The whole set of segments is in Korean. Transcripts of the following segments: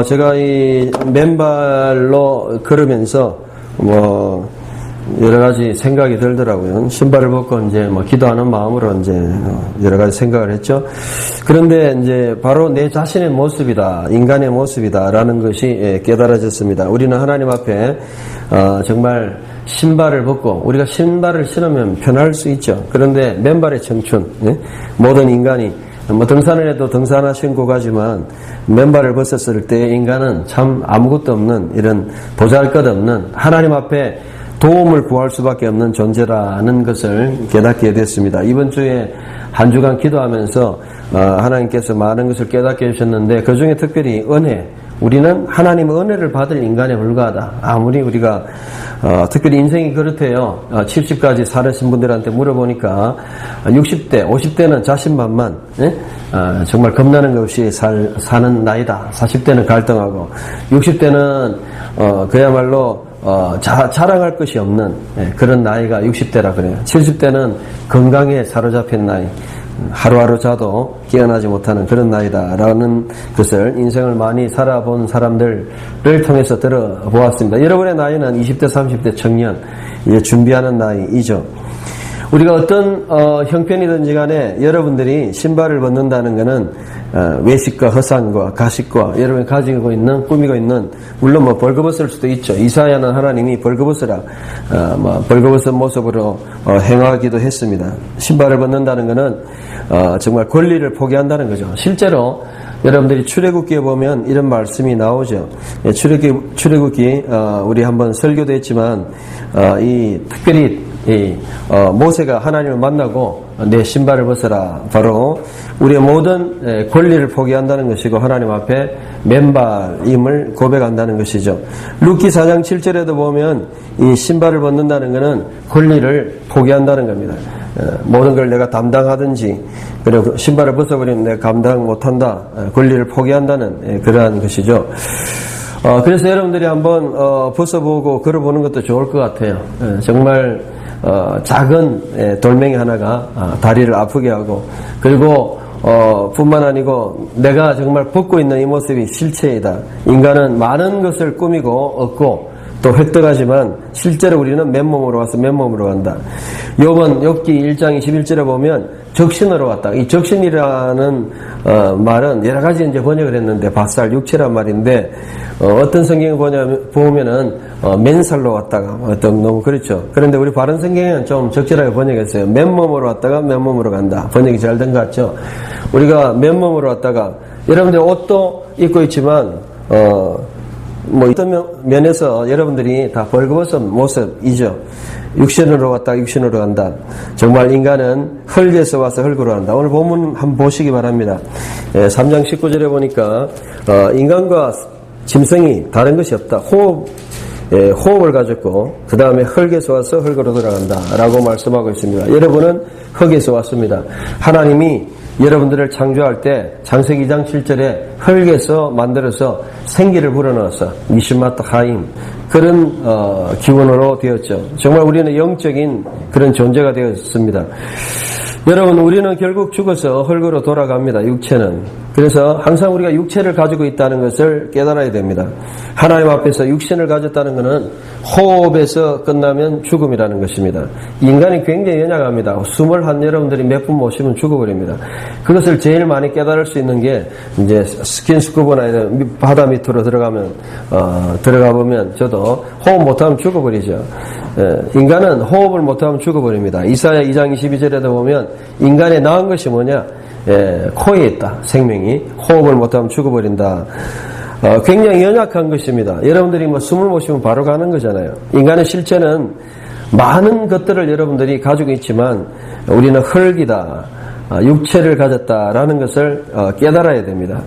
제가 이 맨발로 걸으면서 여러 가지 생각이 들더라고요. 신발을 벗고 이제 기도하는 마음으로 이제 여러 가지 생각을 했죠. 그런데 이제 바로 내 자신의 모습이다, 인간의 모습이다라는 것이 깨달아졌습니다. 우리는 하나님 앞에 정말 신발을 벗고 우리가 신발을 신으면 편할 수 있죠. 그런데 맨발의 청춘, 모든 인간이 등산을 해도 등산화 신고 가지만 맨발을 벗었을 때 인간은 참 아무것도 없는 이런 보잘것없는 하나님 앞에 도움을 구할 수밖에 없는 존재라는 것을 깨닫게 됐습니다. 이번 주에 한 주간 기도하면서 하나님께서 많은 것을 깨닫게 해주셨는데 그 중에 특별히 은혜, 우리는 하나님의 은혜를 받을 인간에 불과하다. 아무리 우리가 특별히 인생이 그렇대요. 70까지 살으신 분들한테 물어보니까 60대, 50대는 자신만만, 정말 겁나는 것 없이 사는 나이다. 40대는 갈등하고 60대는 그야말로 자랑할 것이 없는 그런 나이가 60대라 그래요. 70대는 건강에 사로잡힌 나이, 하루하루 자도 깨어나지 못하는 그런 나이다라는 것을 인생을 많이 살아본 사람들을 통해서 들어보았습니다. 여러분의 나이는 20대, 30대 청년, 이제 준비하는 나이이죠. 우리가 어떤 형편이든지 간에 여러분들이 신발을 벗는다는 것은 외식과 허상과 가식과 여러분이 가지고 있는, 꾸미고 있는, 물론 벌거벗을 수도 있죠. 이사야는 하나님이 벌거벗으라 벌거벗은 모습으로 행하기도 했습니다. 신발을 벗는다는 것은 정말 권리를 포기한다는 거죠. 실제로 여러분들이 출애굽기에 보면 이런 말씀이 나오죠. 출애굽기 우리 한번 설교도 했지만 특별히 모세가 하나님을 만나고 내 신발을 벗어라, 바로 우리의 모든 권리를 포기한다는 것이고 하나님 앞에 맨발임을 고백한다는 것이죠. 룻기 4장 7절에도 보면 이 신발을 벗는다는 것은 권리를 포기한다는 겁니다. 모든 걸 내가 담당하든지, 그리고 신발을 벗어버리면 내가 감당 못한다, 권리를 포기한다는 그러한 것이죠. 그래서 여러분들이 한번 벗어보고 걸어보는 것도 좋을 것 같아요. 정말 작은 돌멩이 하나가 다리를 아프게 하고, 그리고 뿐만 아니고 내가 정말 벗고 있는 이 모습이 실체이다. 인간은 많은 것을 꾸미고 얻고 또 획득하지만 실제로 우리는 맨몸으로 와서 맨몸으로 간다. 욥기 1장 21절에 보면 적신으로 왔다. 이 적신이라는 말은 여러 가지 이제 번역을 했는데 밭살, 육체란 말인데 어떤 성경을 보면은 맨살로 왔다가 너무 그렇죠. 그런데 우리 바른 성경에는 좀 적절하게 번역했어요. 맨몸으로 왔다가 맨몸으로 간다. 번역이 잘 된 것 같죠. 우리가 맨몸으로 왔다가 여러분들 옷도 입고 있지만 어떤 면에서 여러분들이 다 벌거벗은 모습이죠. 육신으로 왔다가 육신으로 간다. 정말 인간은 흙에서 와서 흙으로 간다. 오늘 본문 한번 보시기 바랍니다. 3장 19절에 보니까 인간과 짐승이 다른 것이 없다. 호흡을 가졌고 그 다음에 흙에서 와서 흙으로 돌아간다 라고 말씀하고 있습니다. 여러분은 흙에서 왔습니다. 하나님이 여러분들을 창조할 때 창세기 2장 7절에 흙에서 만들어서 생기를 불어넣어서 니시마트 하임, 그런 기원으로 되었죠. 정말 우리는 영적인 그런 존재가 되었습니다. 여러분, 우리는 결국 죽어서 흙으로 돌아갑니다. 육체는. 그래서 항상 우리가 육체를 가지고 있다는 것을 깨달아야 됩니다. 하나님 앞에서 육신을 가졌다는 것은 호흡에서 끝나면 죽음이라는 것입니다. 인간이 굉장히 연약합니다. 숨을 한 여러분들이 몇 분 못 쉬면 죽어버립니다. 그것을 제일 많이 깨달을 수 있는 게 이제 스킨스쿠버나 바다 밑으로 들어가 보면 저도 호흡 못하면 죽어버리죠. 인간은 호흡을 못하면 죽어버립니다. 이사야 2장 22절에도 보면 인간의 나은 것이 뭐냐? 코에 있다. 생명이. 호흡을 못하면 죽어버린다. 굉장히 연약한 것입니다. 여러분들이 숨을 못 쉬면 바로 가는 거잖아요. 인간의 실체는 많은 것들을 여러분들이 가지고 있지만 우리는 흙이다. 육체를 가졌다라는 것을 깨달아야 됩니다.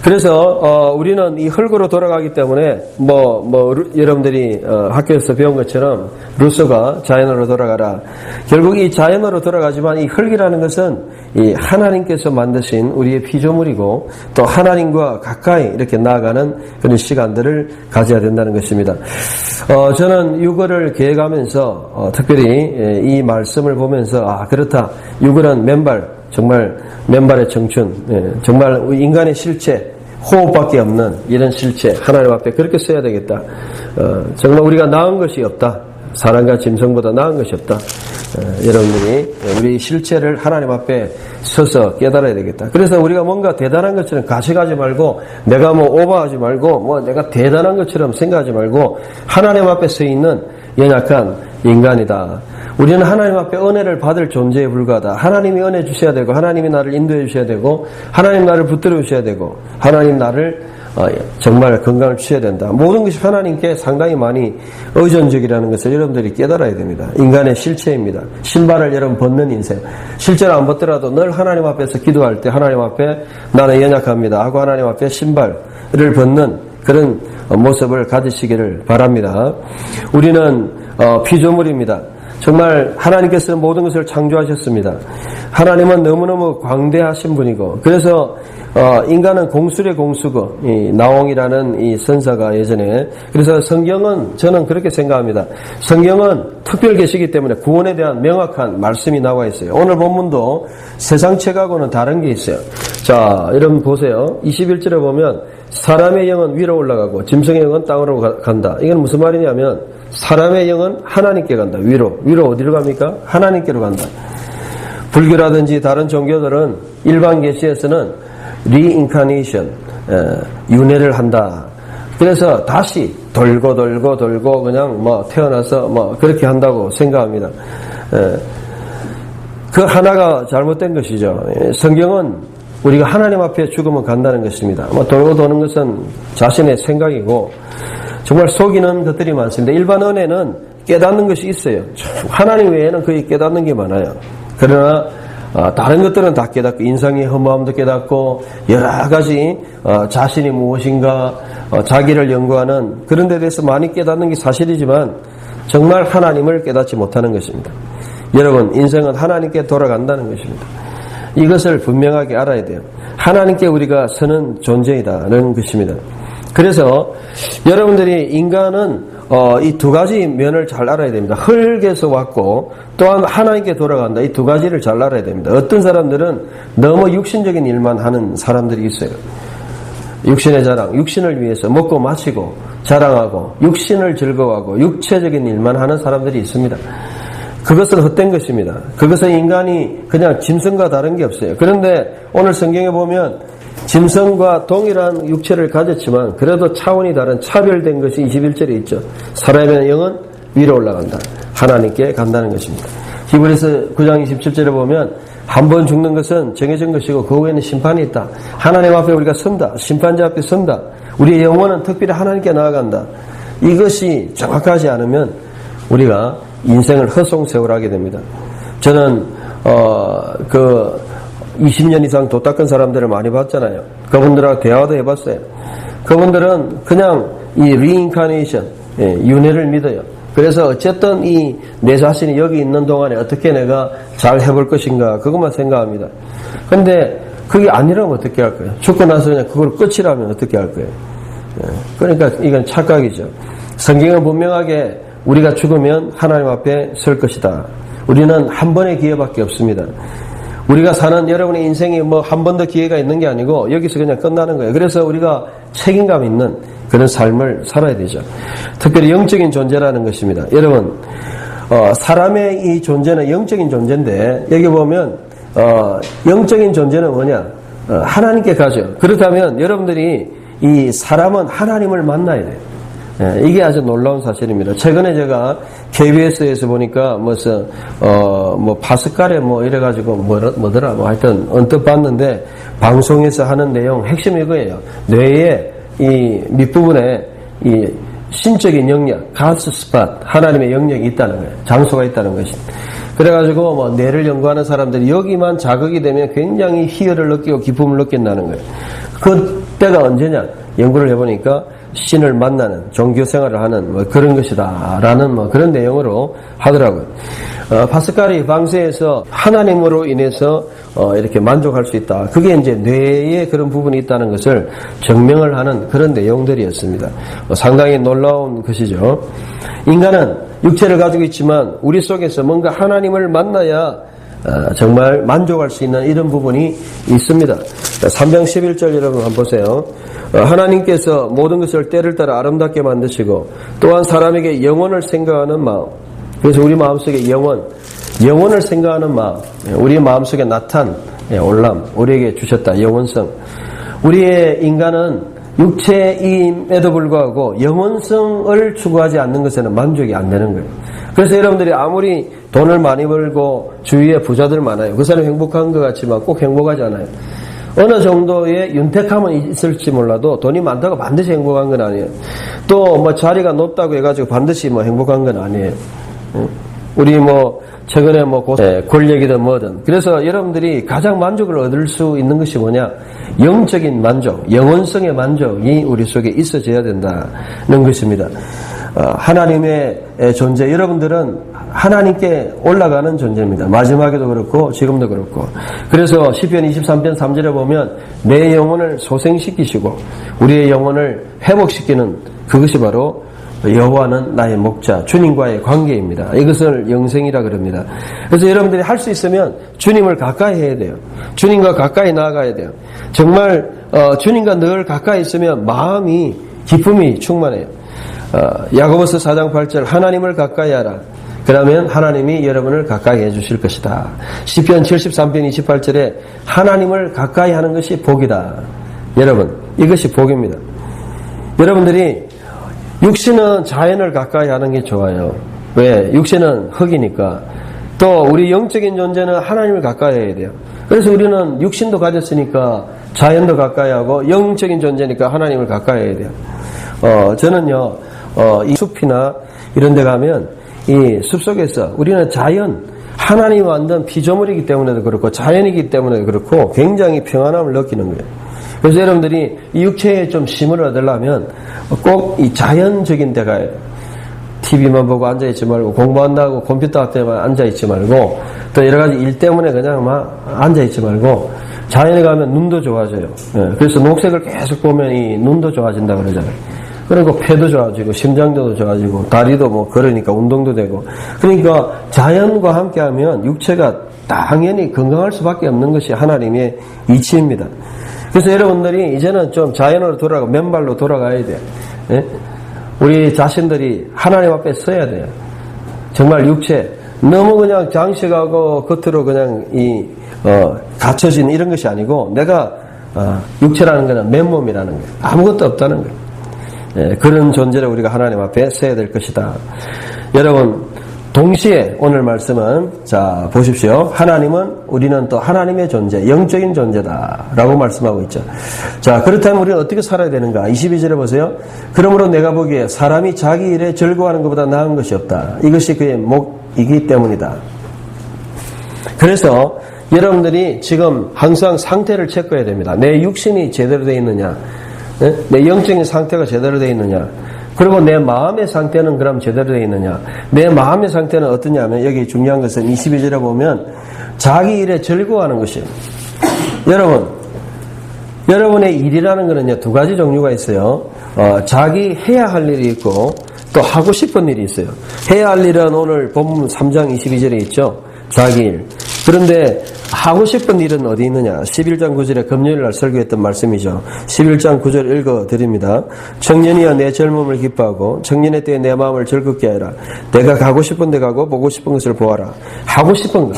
그래서 우리는 이 흙으로 돌아가기 때문에 여러분들이 학교에서 배운 것처럼 루소가 자연으로 돌아가라. 결국 이 자연으로 돌아가지만 이 흙이라는 것은 이 하나님께서 만드신 우리의 피조물이고 또 하나님과 가까이 이렇게 나아가는 그런 시간들을 가져야 된다는 것입니다. 저는 유거를 계획하면서 특별히 이 말씀을 보면서 그렇다. 유거는 맨발, 정말 맨발의 청춘, 정말 인간의 실체, 호흡밖에 없는 이런 실체 하나님 앞에 그렇게 써야 되겠다. 정말 우리가 나은 것이 없다. 사람과 짐승보다 나은 것이 없다. 여러분들이 우리 실체를 하나님 앞에 서서 깨달아야 되겠다. 그래서 우리가 뭔가 대단한 것처럼 가식하지 말고 내가 뭐 오버하지 말고 뭐 내가 대단한 것처럼 생각하지 말고 하나님 앞에 서 있는 연약한 인간이다. 우리는 하나님 앞에 은혜를 받을 존재에 불과하다. 하나님이 은혜 주셔야 되고 하나님이 나를 인도해 주셔야 되고 하나님 나를 붙들어 주셔야 되고 하나님 나를 정말 건강을 주셔야 된다. 모든 것이 하나님께 상당히 많이 의존적이라는 것을 여러분들이 깨달아야 됩니다. 인간의 실체입니다. 신발을 여러분 벗는 인생. 실제로 안 벗더라도 늘 하나님 앞에서 기도할 때 하나님 앞에 나는 연약합니다 하고 하나님 앞에 신발을 벗는 그런 모습을 가지시기를 바랍니다. 우리는 피조물입니다. 정말 하나님께서는 모든 것을 창조하셨습니다. 하나님은 너무너무 광대하신 분이고 그래서 인간은 공술의 공수고 이 나홍이라는 이 선사가 예전에 그래서 성경은 저는 그렇게 생각합니다. 성경은 특별 계시기 때문에 구원에 대한 명확한 말씀이 나와 있어요. 오늘 본문도 세상 책하고는 다른 게 있어요. 자, 여러분 보세요. 21절에 보면 사람의 영은 위로 올라가고 짐승의 영은 땅으로 간다. 이건 무슨 말이냐면 사람의 영은 하나님께 간다. 위로 어디로 갑니까? 하나님께로 간다. 불교라든지 다른 종교들은 일반 계시에서는 reincarnation, 윤회를 한다. 그래서 다시 돌고 그냥 뭐 태어나서 뭐 그렇게 한다고 생각합니다. 그 하나가 잘못된 것이죠. 성경은 우리가 하나님 앞에 죽으면 간다는 것입니다. 뭐 돌고 도는 것은 자신의 생각이고 정말 속이는 것들이 많습니다. 일반 은혜는 깨닫는 것이 있어요. 하나님 외에는 거의 깨닫는 게 많아요. 그러나 다른 것들은 다 깨닫고 인성의 허무함도 깨닫고 여러 가지 자신이 무엇인가 자기를 연구하는 그런 데 대해서 많이 깨닫는 게 사실이지만 정말 하나님을 깨닫지 못하는 것입니다. 여러분 인생은 하나님께 돌아간다는 것입니다. 이것을 분명하게 알아야 돼요. 하나님께 우리가 서는 존재이다라는 것입니다. 그래서 여러분들이 인간은 이 두 가지 면을 잘 알아야 됩니다. 흙에서 왔고 또한 하나님께 돌아간다. 이 두 가지를 잘 알아야 됩니다. 어떤 사람들은 너무 육신적인 일만 하는 사람들이 있어요. 육신의 자랑, 육신을 위해서 먹고 마시고 자랑하고 육신을 즐거워하고 육체적인 일만 하는 사람들이 있습니다. 그것은 헛된 것입니다. 그것은 인간이 그냥 짐승과 다른 게 없어요. 그런데 오늘 성경에 보면 짐승과 동일한 육체를 가졌지만 그래도 차원이 다른 차별된 것이 21절에 있죠. 사람의 영은 위로 올라간다. 하나님께 간다는 것입니다. 히브리서 9장 27절에 보면 한 번 죽는 것은 정해진 것이고 그 후에는 심판이 있다. 하나님 앞에 우리가 선다. 심판자 앞에 선다. 우리의 영혼은 특별히 하나님께 나아간다. 이것이 정확하지 않으면 우리가 인생을 허송세월하게 됩니다. 저는 20년 이상 도 닦은 사람들을 많이 봤잖아요. 그분들하고 대화도 해봤어요. 그분들은 그냥 이 reincarnation, 윤회를 믿어요. 그래서 어쨌든 이 내 자신이 여기 있는 동안에 어떻게 내가 잘 해볼 것인가 그것만 생각합니다. 근데 그게 아니라면 어떻게 할 거예요? 죽고 나서 그냥 그걸 끝이라면 어떻게 할 거예요? 그러니까 이건 착각이죠. 성경은 분명하게 우리가 죽으면 하나님 앞에 설 것이다. 우리는 한 번의 기회밖에 없습니다. 우리가 사는 여러분의 인생이 뭐 한 번 더 기회가 있는 게 아니고 여기서 그냥 끝나는 거예요. 그래서 우리가 책임감 있는 그런 삶을 살아야 되죠. 특별히 영적인 존재라는 것입니다. 여러분, 사람의 이 존재는 영적인 존재인데 여기 보면 영적인 존재는 뭐냐? 하나님께 가죠. 그렇다면 여러분들이 이 사람은 하나님을 만나야 돼요. 이게 아주 놀라운 사실입니다. 최근에 제가 KBS에서 보니까 뭐 파스칼에 뭐 이래가지고 뭐더라 뭐 하여튼 언뜻 봤는데 방송에서 하는 내용 핵심이 이거예요. 뇌의 이 밑부분에 이 신적인 영역, 가스 스팟, 하나님의 영역이 있다는 거예요. 장소가 있다는 것이. 그래가지고 뭐 뇌를 연구하는 사람들이 여기만 자극이 되면 굉장히 희열을 느끼고 기쁨을 느낀다는 거예요. 그때가 언제냐? 연구를 해보니까 신을 만나는 종교 생활을 하는 뭐 그런 것이다라는 뭐 그런 내용으로 하더라고요. 파스칼이 방세에서 하나님으로 인해서 이렇게 만족할 수 있다. 그게 이제 뇌에 그런 부분이 있다는 것을 증명을 하는 그런 내용들이었습니다. 상당히 놀라운 것이죠. 인간은 육체를 가지고 있지만 우리 속에서 뭔가 하나님을 만나야 정말 만족할 수 있는 이런 부분이 있습니다. 3장 11절 여러분 한번 보세요. 하나님께서 모든 것을 때를 따라 아름답게 만드시고 또한 사람에게 영혼을 생각하는 마음, 그래서 우리 마음속에 영혼을 생각하는 마음, 우리 마음속에 나탄, 올람, 우리에게 주셨다. 영혼성. 우리의 인간은 육체임에도 불구하고 영혼성을 추구하지 않는 것에는 만족이 안 되는 거예요. 그래서 여러분들이 아무리 돈을 많이 벌고 주위에 부자들 많아요. 그 사람 행복한 것 같지만 꼭 행복하지 않아요. 어느 정도의 윤택함은 있을지 몰라도 돈이 많다고 반드시 행복한 건 아니에요. 또 뭐 자리가 높다고 해가지고 반드시 뭐 행복한 건 아니에요. 우리 뭐 최근에 뭐 권력이든 뭐든. 그래서 여러분들이 가장 만족을 얻을 수 있는 것이 뭐냐? 영적인 만족, 영혼성의 만족이 우리 속에 있어져야 된다는 것입니다. 하나님의 존재, 여러분들은 하나님께 올라가는 존재입니다. 마지막에도 그렇고 지금도 그렇고. 그래서 시편 23편 3절에 보면 내 영혼을 소생시키시고 우리의 영혼을 회복시키는 그것이 바로 여호와는 나의 목자, 주님과의 관계입니다. 이것을 영생이라 그럽니다. 그래서 여러분들이 할 수 있으면 주님을 가까이 해야 돼요. 주님과 가까이 나아가야 돼요. 정말 주님과 늘 가까이 있으면 마음이 기쁨이 충만해요. 야고보서 4장 8절 하나님을 가까이 하라. 그러면 하나님이 여러분을 가까이 해주실 것이다. 시편 73편 28절에 하나님을 가까이 하는 것이 복이다. 여러분, 이것이 복입니다. 여러분들이 육신은 자연을 가까이 하는 게 좋아요. 왜? 육신은 흙이니까. 또 우리 영적인 존재는 하나님을 가까이 해야 돼요. 그래서 우리는 육신도 가졌으니까 자연도 가까이 하고 영적인 존재니까 하나님을 가까이 해야 돼요. 저는요, 이 숲이나 이런 데 가면 이 숲속에서 우리는 자연, 하나님이 만든 피조물이기 때문에도 그렇고 자연이기 때문에도 그렇고 굉장히 평안함을 느끼는 거예요. 그래서 여러분들이 이 육체에 좀 힘을 얻으려면 꼭 이 자연적인 데 가요. TV만 보고 앉아있지 말고 공부한다고 컴퓨터 앞에만 앉아있지 말고 또 여러 가지 일 때문에 그냥 막 앉아있지 말고 자연에 가면 눈도 좋아져요. 그래서 녹색을 계속 보면 이 눈도 좋아진다 그러잖아요. 그리고 폐도 좋아지고 심장도 좋아지고 다리도 뭐 걸으니까 운동도 되고 그러니까 자연과 함께하면 육체가 당연히 건강할 수밖에 없는 것이 하나님의 이치입니다. 그래서 여러분들이 이제는 좀 자연으로 돌아가고 맨발로 돌아가야 돼요. 예? 우리 자신들이 하나님 앞에 서야 돼요. 정말 육체 너무 그냥 장식하고 겉으로 그냥 갖춰진 이런 것이 아니고 내가 육체라는 것은 맨몸이라는 거예요. 아무것도 없다는 거예요. 예, 그런 존재를 우리가 하나님 앞에 서야 될 것이다. 여러분 동시에 오늘 말씀은 자 보십시오. 우리는 또 하나님의 존재, 영적인 존재다라고 말씀하고 있죠. 자 그렇다면 우리는 어떻게 살아야 되는가? 22절에 보세요. 그러므로 내가 보기에 사람이 자기 일에 즐거워하는 것보다 나은 것이 없다. 이것이 그의 목이기 때문이다. 그래서 여러분들이 지금 항상 상태를 체크해야 됩니다. 내 육신이 제대로 되어 있느냐, 내 영적인 상태가 제대로 되어 있느냐, 그리고 내 마음의 상태는 그럼 제대로 되어 있느냐. 내 마음의 상태는 어떠냐면 여기 중요한 것은 22절에 보면 자기 일에 즐거워하는 것이에요. 여러분의 일이라는 것은요, 두 가지 종류가 있어요. 자기 해야 할 일이 있고 또 하고 싶은 일이 있어요. 해야 할 일은 오늘 본문 3장 22절에 있죠. 자기 일. 그런데 하고 싶은 일은 어디 있느냐? 11장 9절에 금요일날 설교했던 말씀이죠. 11장 9절 읽어드립니다. 청년이여 내 젊음을 기뻐하고 청년의 때에 내 마음을 즐겁게 하라. 내가 가고 싶은 데 가고 보고 싶은 것을 보아라. 하고 싶은 것.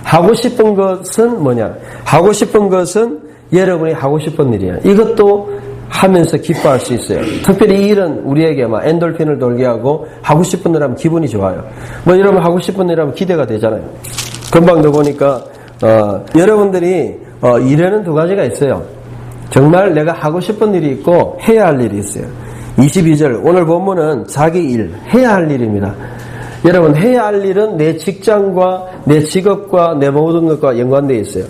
하고 싶은 것은 뭐냐? 하고 싶은 것은 여러분이 하고 싶은 일이에요. 이것도 하면서 기뻐할 수 있어요. 특별히 이 일은 우리에게 막 엔돌핀을 돌게 하고 하고 싶은 일 하면 기분이 좋아요. 뭐 여러분 하고 싶은 일 하면 기대가 되잖아요. 금방도 보니까 여러분들이 일에는 두 가지가 있어요. 정말 내가 하고 싶은 일이 있고 해야 할 일이 있어요. 22절 오늘 본문은 자기 일, 해야 할 일입니다. 여러분 해야 할 일은 내 직장과 내 직업과 내 모든 것과 연관되어 있어요.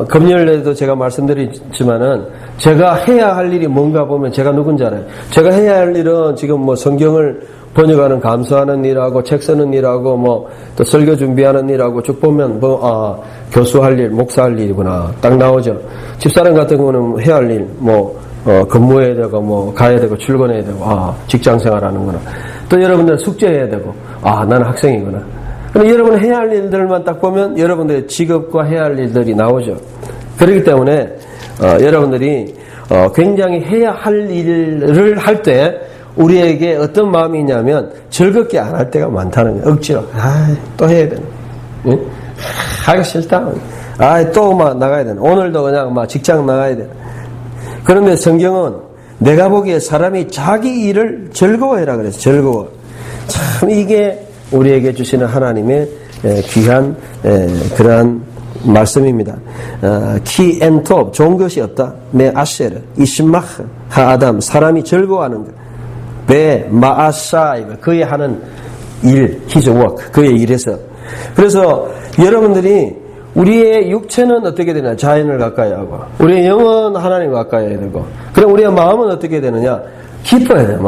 금요일에도 제가 말씀드렸지만은 제가 해야 할 일이 뭔가 보면 제가 누군지 알아요. 제가 해야 할 일은 지금 뭐 성경을 번역하는 감수하는 일하고 책 쓰는 일하고 뭐 또 설교 준비하는 일하고 쭉 보면 교수 할 일, 목사 할 일이구나 딱 나오죠. 집사람 같은 경우는 해야 할 일, 근무해야 되고 뭐 가야 되고 출근해야 되고 직장 생활하는구나. 또 여러분들 숙제해야 되고 나는 학생이구나. 근데 여러분 해야 할 일들만 딱 보면 여러분들의 직업과 해야 할 일들이 나오죠. 그렇기 때문에 여러분들이 굉장히 해야 할 일을 할 때 우리에게 어떤 마음이 있냐면 즐겁게 안 할 때가 많다는 거예요. 억지로 또 해야 되네. 응? 하기 싫다. 또 막 나가야 되네. 오늘도 그냥 막 직장 나가야 되네. 그런데 성경은 내가 보기에 사람이 자기 일을 즐거워해라 그래서 즐거워. 참 이게 우리에게 주시는 하나님의 귀한 그러한 말씀입니다. 키 엔톱 좋은 것이 없다. 메 아셰르 이시마흐 하아담 사람이 즐거워하는 것. 베 마아사이 그의 하는 일 his work 그의 일에서. 그래서 여러분들이 우리의 육체는 어떻게 되냐 자연을 가까이 하고 우리의 영은 하나님을 가까이 해야 되고 그럼 우리의 마음은 어떻게 되느냐 기뻐야 돼요.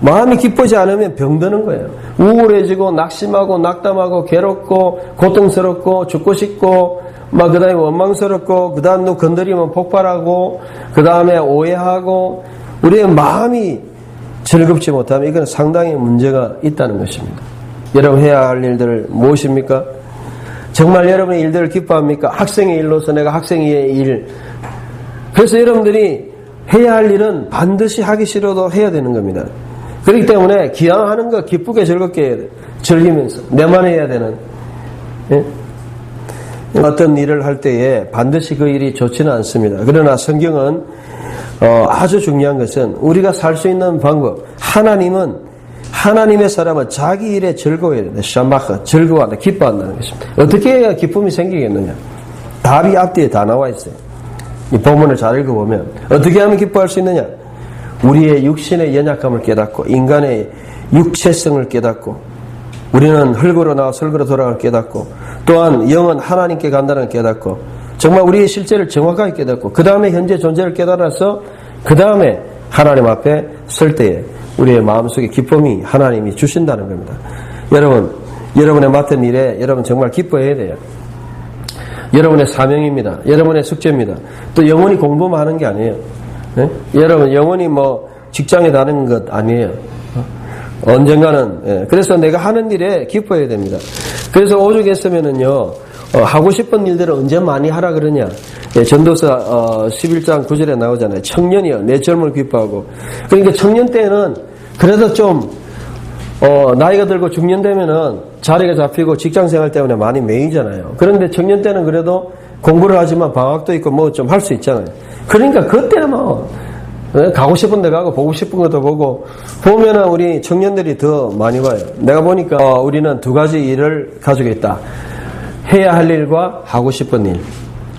마음이 기쁘지 않으면 병드는 거예요. 우울해지고 낙심하고 낙담하고 괴롭고 고통스럽고 죽고 싶고 막 그다음에 원망스럽고 그다음 누구 건드리면 폭발하고 그다음에 오해하고 우리의 마음이 즐겁지 못하면 이건 상당히 문제가 있다는 것입니다. 여러분 해야 할 일들을 무엇입니까? 정말 여러분의 일들을 기뻐합니까? 학생의 일로서 내가 학생의 일. 그래서 여러분들이 해야 할 일은 반드시 하기 싫어도 해야 되는 겁니다. 그렇기 때문에 기왕 하는 거 기쁘게 즐겁게 해야 돼. 즐기면서 내만 해야 되는. 예? 어떤 일을 할 때에 반드시 그 일이 좋지는 않습니다. 그러나 성경은 아주 중요한 것은 우리가 살 수 있는 방법. 하나님의 사람은 자기 일에 즐거워해야 된다. 샤마ха 즐거워한다. 기뻐한다는 것입니다. 어떻게 해야 기쁨이 생기겠느냐? 답이 앞뒤에 다 나와 있어요. 이 본문을 잘 읽어보면 어떻게 하면 기뻐할 수 있느냐? 우리의 육신의 연약함을 깨닫고 인간의 육체성을 깨닫고 우리는 흙으로 나와서 흙으로 돌아갈 깨닫고 또한 영은 하나님께 간다는 깨닫고 정말 우리의 실제를 정확하게 깨닫고 그 다음에 현재 존재를 깨달아서 그 다음에 하나님 앞에 설 때에 우리의 마음속에 기쁨이 하나님이 주신다는 겁니다. 여러분의 맡은 일에 여러분 정말 기뻐해야 돼요. 여러분의 사명입니다. 여러분의 숙제입니다. 또 영원히 공부만 하는 게 아니에요. 네? 여러분 영원히 뭐 직장에 다니는 것 아니에요. 언젠가는 그래서 내가 하는 일에 기뻐해야 됩니다. 그래서 오죽했으면은요 하고 싶은 일들을 언제 많이 하라 그러냐. 전도서 11장 9절에 나오잖아요. 청년이여 내 젊음을 기뻐하고. 그러니까 청년 때는 그래도 좀 나이가 들고 중년 되면은 자리가 잡히고 직장생활 때문에 많이 매이잖아요. 그런데 청년 때는 그래도 공부를 하지만 방학도 있고 뭐 좀 할 수 있잖아요. 그러니까 그때는 뭐 가고 싶은 데 가고 보고 싶은 것도 보고 보면은 우리 청년들이 더 많이 와요. 내가 보니까 우리는 두 가지 일을 가지고 있다. 해야 할 일과 하고 싶은 일.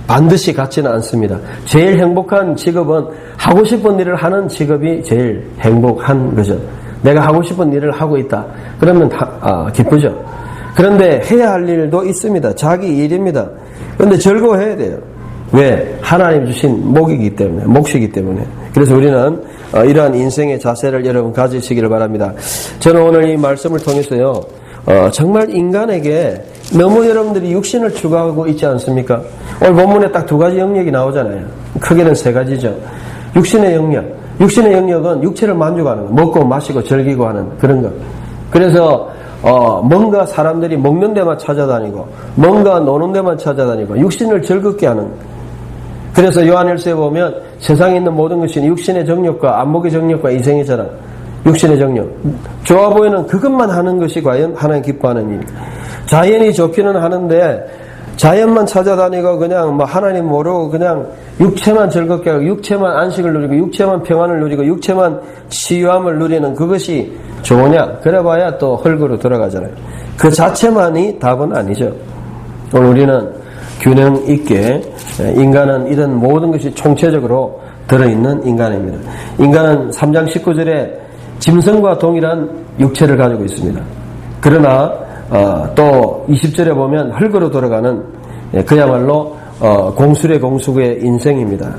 반드시 같지는 않습니다. 제일 행복한 직업은 하고 싶은 일을 하는 직업이 제일 행복한 거죠. 내가 하고 싶은 일을 하고 있다. 그러면 기쁘죠. 그런데 해야 할 일도 있습니다. 자기 일입니다. 그런데 즐거워해야 돼요. 왜? 하나님 주신 몫이기 때문에. 그래서 우리는 이러한 인생의 자세를 여러분 가지시기를 바랍니다. 저는 오늘 이 말씀을 통해서요, 정말 인간에게 너무 여러분들이 육신을 추구하고 있지 않습니까? 오늘 본문에 딱 두 가지 영역이 나오잖아요. 크게는 세 가지죠. 육신의 영역. 육신의 영역은 육체를 만족하는 거. 먹고 마시고 즐기고 하는 그런 거. 그래서 뭔가 사람들이 먹는 데만 찾아다니고 뭔가 노는 데만 찾아다니고 육신을 즐겁게 하는. 그래서 요한일서에 보면 세상에 있는 모든 것이 육신의 정욕과 안목의 정욕과 이생의 자랑. 육신의 정욕. 좋아 보이는 그것만 하는 것이 과연 하나님 기뻐하는 일. 자연이 좋기는 하는데 자연만 찾아다니고 그냥 뭐 하나님 모르고 그냥 육체만 즐겁게 하고 육체만 안식을 누리고 육체만 평안을 누리고 육체만 치유함을 누리는 그것이 좋으냐? 그래봐야 또 흙으로 들어가잖아요. 그 자체만이 답은 아니죠. 오늘 우리는 균형 있게 인간은 이런 모든 것이 총체적으로 들어있는 인간입니다. 인간은 3장 19절에 짐승과 동일한 육체를 가지고 있습니다. 그러나 또 20절에 보면 흙으로 돌아가는 그야말로 공술의 공수의 인생입니다.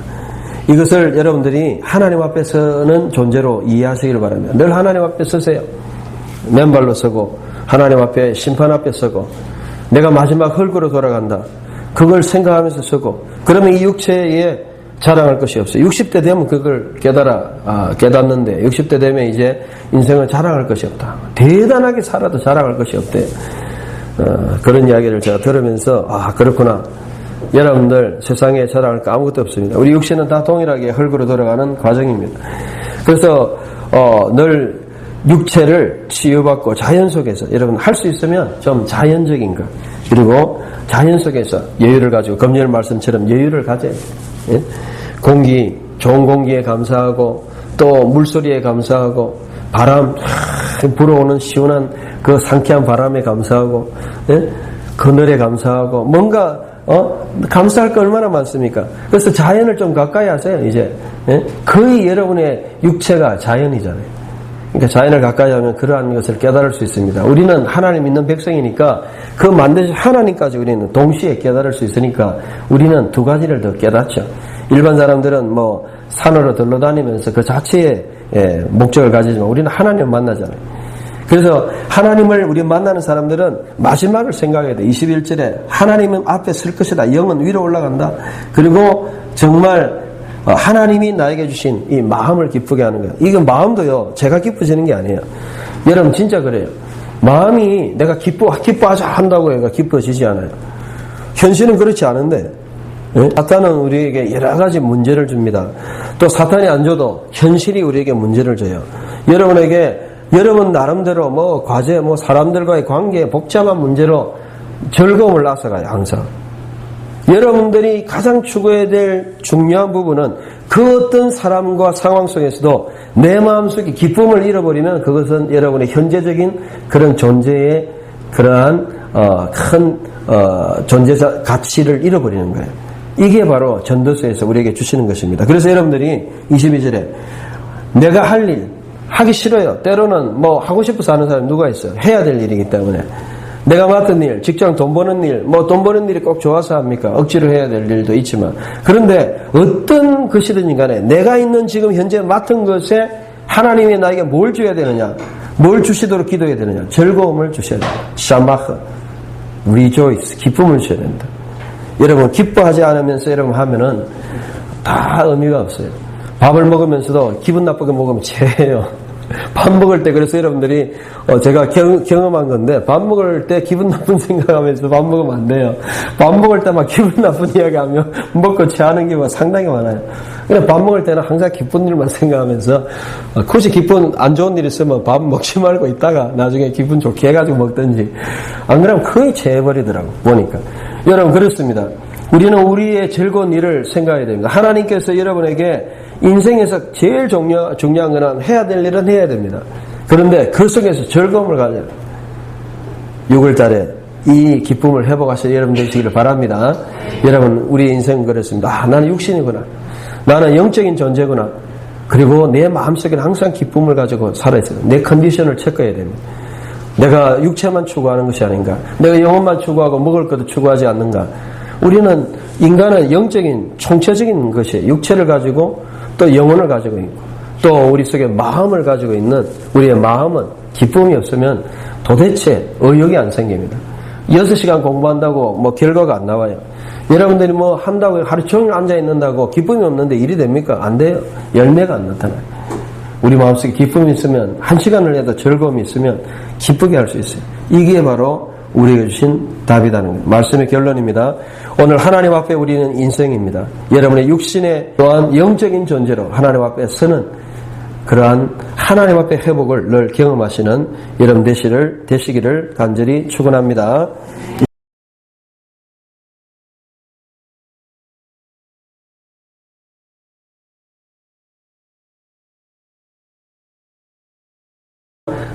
이것을 여러분들이 하나님 앞에 서는 존재로 이해하시길 바랍니다. 늘 하나님 앞에 서세요. 맨발로 서고 하나님 앞에 심판 앞에 서고 내가 마지막 흙으로 돌아간다. 그걸 생각하면서 서고 그러면 이 육체에 자랑할 것이 없어요. 60대 되면 그걸 깨닫는데 60대 되면 이제 인생을 자랑할 것이 없다. 대단하게 살아도 자랑할 것이 없대요. 그런 이야기를 제가 들으면서 그렇구나. 여러분들 세상에 자랑할 거 아무것도 없습니다. 우리 육신은 다 동일하게 흙으로 돌아가는 과정입니다. 그래서 늘 육체를 치유받고 자연 속에서 여러분 할 수 있으면 좀 자연적인 것 그리고 자연 속에서 여유를 가지고 금요일 말씀처럼 여유를 가져야 돼요. 예? 공기, 좋은 공기에 감사하고 또 물소리에 감사하고 바람 불어오는 시원한 그 상쾌한 바람에 감사하고 예? 그늘에 감사하고 뭔가 감사할 거 얼마나 많습니까? 그래서 자연을 좀 가까이 하세요. 이제 예? 거의 여러분의 육체가 자연이잖아요. 그러니까 자연을 가까이 하면 그러한 것을 깨달을 수 있습니다. 우리는 하나님 믿는 백성이니까 그 만드신 하나님까지 우리는 동시에 깨달을 수 있으니까 우리는 두 가지를 더 깨닫죠. 일반 사람들은 뭐 산으로 들러다니면서 그 자체의 목적을 가지지만 우리는 하나님을 만나잖아요. 그래서 하나님을 우리 만나는 사람들은 마지막을 생각해야 돼. 21절에 하나님은 앞에 설 것이다. 영은 위로 올라간다. 그리고 정말 하나님이 나에게 주신 이 마음을 기쁘게 하는 거예요. 이거 마음도요, 제가 기뻐지는 게 아니에요. 여러분, 진짜 그래요. 마음이 내가 기뻐하자 한다고 해가 기뻐지지 않아요. 현실은 그렇지 않은데, 사탄은 우리에게 여러 가지 문제를 줍니다. 또 사탄이 안 줘도 현실이 우리에게 문제를 줘요. 여러분에게, 여러분 나름대로 뭐 과제, 뭐 사람들과의 관계, 복잡한 문제로 즐거움을 앗아가요, 항상. 여러분들이 가장 추구해야 될 중요한 부분은 그 어떤 사람과 상황 속에서도 내 마음속에 기쁨을 잃어버리면 그것은 여러분의 현재적인 그런 존재의 그러한 큰 존재자 가치를 잃어버리는 거예요. 이게 바로 전도서에서 우리에게 주시는 것입니다. 그래서 여러분들이 22절에 내가 할 일 하기 싫어요. 때로는 뭐 하고 싶어서 하는 사람이 누가 있어요? 해야 될 일이기 때문에. 내가 맡은 일, 직장 돈 버는 일, 뭐 돈 버는 일이 꼭 좋아서 합니까? 억지로 해야 될 일도 있지만. 그런데 어떤 것이든지 간에 내가 있는 지금 현재 맡은 것에 하나님이 나에게 뭘 줘야 되느냐? 뭘 주시도록 기도해야 되느냐? 즐거움을 주셔야 된다. 샤마흐, rejoice, 기쁨을 주셔야 된다. 여러분, 기뻐하지 않으면서 여러분 하면은 다 의미가 없어요. 밥을 먹으면서도 기분 나쁘게 먹으면 죄예요. 밥 먹을 때 그래서 여러분들이 제가 경험한 건데 밥 먹을 때 기분 나쁜 생각하면서 밥 먹으면 안 돼요. 밥 먹을 때 막 기분 나쁜 이야기하면 먹고 취하는 경우가 상당히 많아요. 그냥 밥 먹을 때는 항상 기쁜 일만 생각하면서 굳이 기분 안 좋은 일 있으면 밥 먹지 말고 있다가 나중에 기분 좋게 해가지고 먹든지 안 그러면 거의 재해버리더라고 보니까. 여러분 그렇습니다. 우리는 우리의 즐거운 일을 생각해야 됩니다. 하나님께서 여러분에게 인생에서 제일 중요한 건 해야 될 일은 해야 됩니다. 그런데 그 속에서 즐거움을 가져요. 6월달에 이 기쁨을 회복하셔서 여러분 되시기를 바랍니다. 여러분 우리 인생은 그렇습니다. 나는 육신이구나. 나는 영적인 존재구나. 그리고 내 마음속에는 항상 기쁨을 가지고 살아있어요. 내 컨디션을 체크해야 됩니다. 내가 육체만 추구하는 것이 아닌가. 내가 영혼만 추구하고 먹을 것도 추구하지 않는가. 우리는 인간은 영적인 총체적인 것이 육체를 가지고 또 영혼을 가지고 있고 또 우리 속에 마음을 가지고 있는 우리의 마음은 기쁨이 없으면 도대체 의욕이 안 생깁니다. 6시간 공부한다고 뭐 결과가 안 나와요. 여러분들이 뭐 한다고 하루 종일 앉아 있는다고 기쁨이 없는데 일이 됩니까? 안 돼요. 열매가 안 나타나요. 우리 마음속에 기쁨이 있으면 1시간을 해도 즐거움이 있으면 기쁘게 할 수 있어요. 이게 바로 우리에게 주신 답이라는 거예요. 말씀의 결론입니다. 오늘 하나님 앞에 우리는 인생입니다. 여러분의 육신의 또한 영적인 존재로 하나님 앞에 서는 그러한 하나님 앞에 회복을 늘 경험하시는 여러분 되시기를 간절히 축원합니다.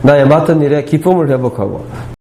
나의 맡은 일에 기쁨을 회복하고